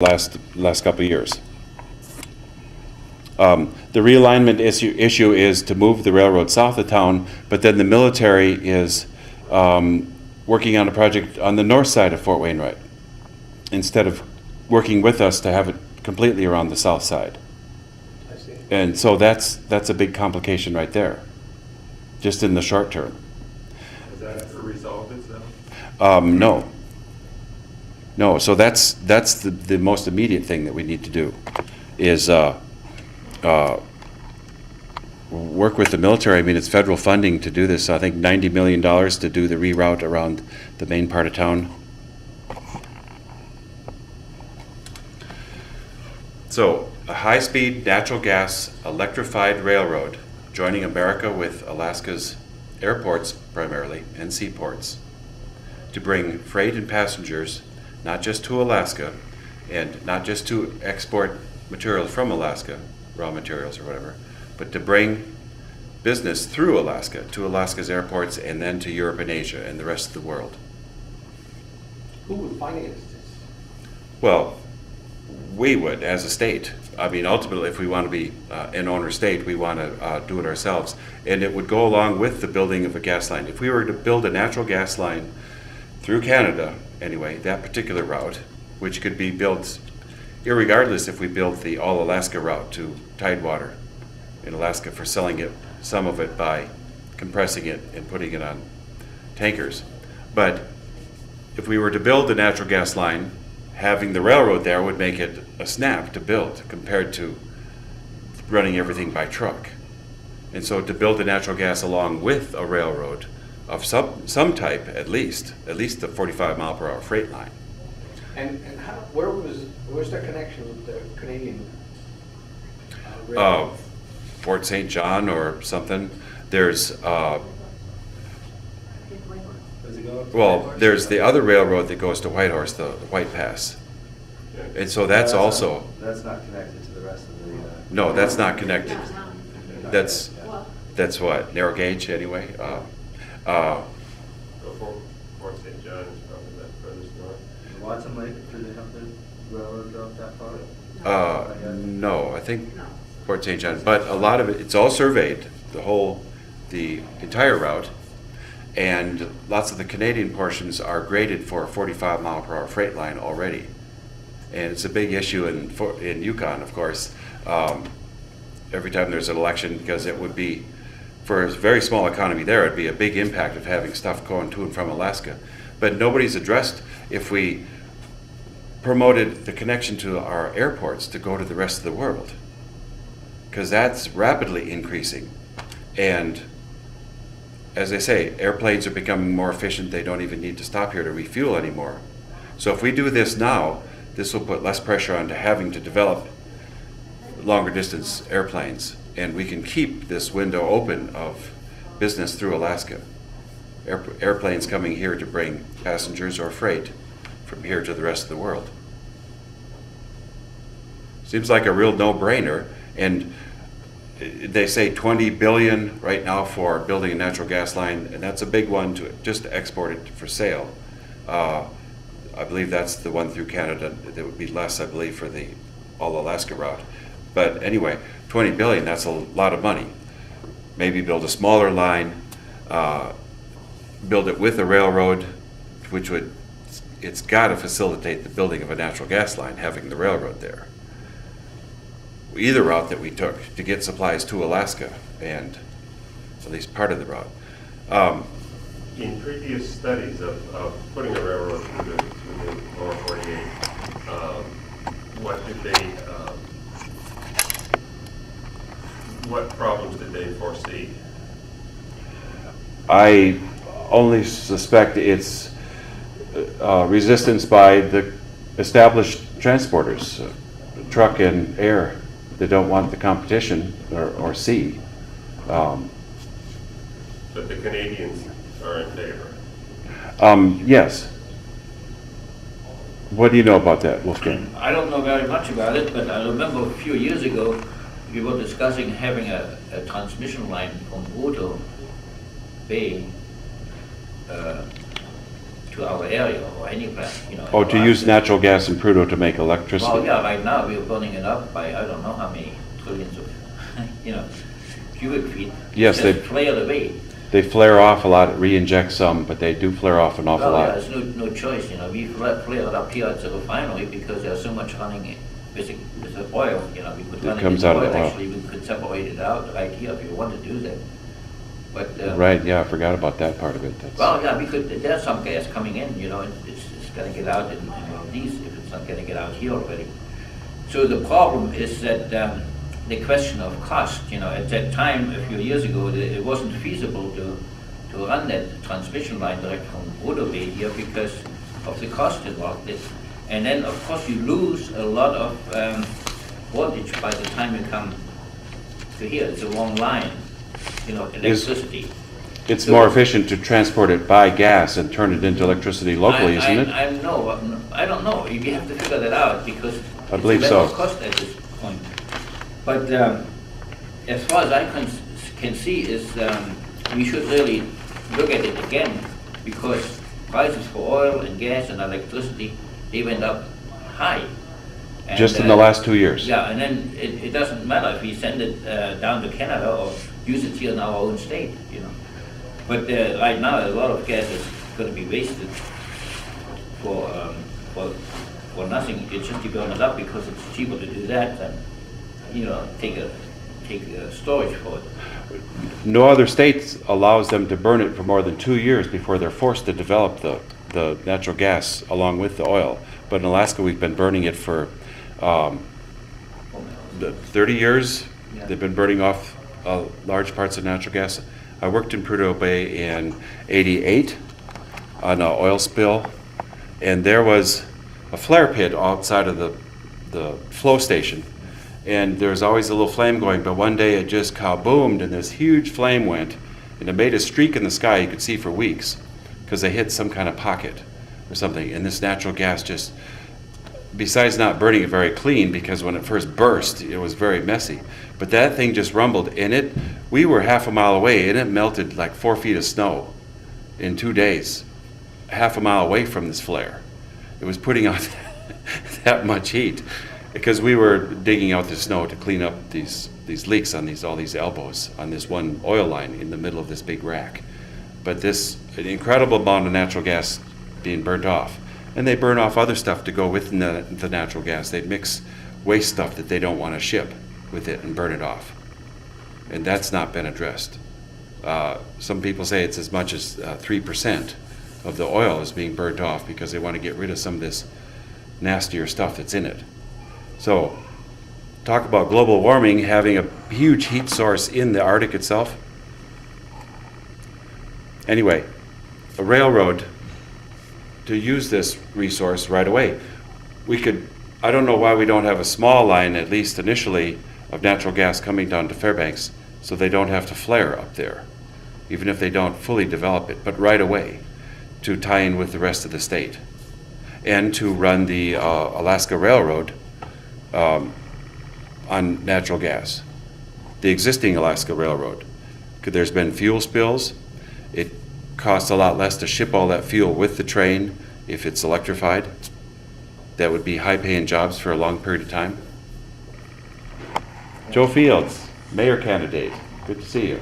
last couple of years. The realignment issue is to move the railroad south of town, but then the military is working on a project on the north side of Fort Wainwright instead of working with us to have it completely around the south side. I see. And so that's a big complication right there, just in the short term. Has that resolved itself? No, so that's the most immediate thing that we need to do is work with the military. I mean, it's federal funding to do this. I think $90 million to do the reroute around the main part of town. So, a high-speed natural gas electrified railroad joining America with Alaska's airports primarily and seaports to bring freight and passengers not just to Alaska and not just to export materials from Alaska, raw materials or whatever, but to bring business through Alaska to Alaska's airports and then to Europe and Asia and the rest of the world. Who would finance this? Well, we would as a state. I mean, ultimately, if we want to be an owner state, we want to do it ourselves. And it would go along with the building of a gas line. If we were to build a natural gas line through Canada, anyway, that particular route, which could be built irregardless if we built the all-Alaska route to Tidewater in Alaska for selling it, some of it by compressing it and putting it on tankers. But if we were to build the natural gas line, having the railroad there would make it a snap to build compared to running everything by truck. And so to build the natural gas along with a railroad of some type, at least the 45 mile per hour freight line. And where's the connection with the Canadian railroad? Fort St. John or something. There's there's the other railroad that goes to Whitehorse, the White Pass, and so that's also. That's not connected to the rest of the. No, that's not connected. That's what, narrow gauge anyway. Fort St. John is probably that furthest north. Watson Lake, do they have the railroad go up that far? No, I think Fort St. John, but a lot of it's all surveyed, the entire route, and lots of the Canadian portions are graded for a 45 mile per hour freight line already. And it's a big issue in Yukon, of course, every time there's an election, because it would be, for a very small economy there, it'd be a big impact of having stuff going to and from Alaska. But nobody's addressed if we promoted the connection to our airports to go to the rest of the world, because that's rapidly increasing. And as they say, airplanes are becoming more efficient. They don't even need to stop here to refuel anymore. So if we do this now, this will put less pressure on to having to develop longer distance airplanes, and we can keep this window open of business through Alaska. Airplanes coming here to bring passengers or freight from here to the rest of the world. Seems like a real no-brainer, and they say $20 billion right now for building a natural gas line, and that's a big one just to export it for sale. I believe that's the one through Canada. That would be less, I believe, for the all-Alaska route. But anyway, $20 billion, that's a lot of money. Maybe build a smaller line, build it with a railroad, which it's got to facilitate the building of a natural gas line, having the railroad there. Either route that we took to get supplies to Alaska, and at least part of the route. In previous studies of putting a railroad through the lower 48, what problems did they foresee? I only suspect it's resistance by the established transporters, truck and air. They don't want the competition or sea. But the Canadians are in favor. Yes. What do you know about that, Wolfgang? I don't know very much about it, but I remember a few years ago we were discussing having a transmission line from Odo Bay to to our area or any place, you know. Oh, to use natural gas in Prudhoe to make electricity? Well, yeah, right now we're burning it up by I don't know how many trillions of, you know, cubic feet. Yes, just flared away. They flare off a lot, re-inject some, but they do flare off an awful Well, lot. yeah, there's no choice, you know. We flare it up here at the refinery because there's so much running with the oil, you know. We could run it comes in out of oil. the oil. Actually, we could separate it out right here if you want to do that. But Right, yeah, I forgot about that part of it. That's- well, yeah, we could. There's some gas coming in, you know. It's going to get out in these if it's not going to get out here already. So the problem is that the question of cost, you know, at that time a few years ago, it wasn't feasible to run that transmission line direct from Prudhoe here because of the cost involved. And then, of course, you lose a lot of voltage by the time you come to here. It's a long line, you know, electricity. It's So- more efficient to transport it by gas and turn it into electricity locally, isn't it? I don't know. We have to figure that out because I believe it's a matter so. of cost at this point. But as far as I can see is we should really look at it again because prices for oil and gas and electricity, they went up high. And, Just in the last 2 years? Yeah, and then it doesn't matter if we send it down to Canada or use it here in our own state, you know. But right now, a lot of gas is going to be wasted for nothing. It's just to burn it up because it's cheaper to do that than, you know, take a storage for it. No other state allows them to burn it for more than 2 years before they're forced to develop the natural gas along with the oil. But in Alaska, we've been burning it for 30 years. Yeah. They've been burning off large parts of natural gas. I worked in Prudhoe Bay in '88 on an oil spill, and there was a flare pit outside of the flow station. And there was always a little flame going, but one day it just kaboomed and this huge flame went, and it made a streak in the sky you could see for weeks because they hit some kind of pocket or something. And this natural gas just, besides not burning it very clean, because when it first burst, it was very messy, but that thing just rumbled, and we were half a mile away, and it melted like 4 feet of snow in 2 days, half a mile away from this flare. It was putting out that much heat because we were digging out the snow to clean up these leaks on all these elbows on this one oil line in the middle of this big rack. But an incredible amount of natural gas being burnt off. And they burn off other stuff to go with the natural gas. They'd mix waste stuff that they don't want to ship with it and burn it off. And that's not been addressed. Some people say it's as much as 3% of the oil is being burnt off because they want to get rid of some of this nastier stuff that's in it. So, talk about global warming having a huge heat source in the Arctic itself. Anyway, a railroad to use this resource right away. I don't know why we don't have a small line, at least initially, of natural gas coming down to Fairbanks so they don't have to flare up there, even if they don't fully develop it, but right away to tie in with the rest of the state and to run the Alaska Railroad on natural gas, the existing Alaska Railroad. There's been fuel spills. It costs a lot less to ship all that fuel with the train if it's electrified. That would be high-paying jobs for a long period of time. Joe Fields, mayor candidate. Good to see you.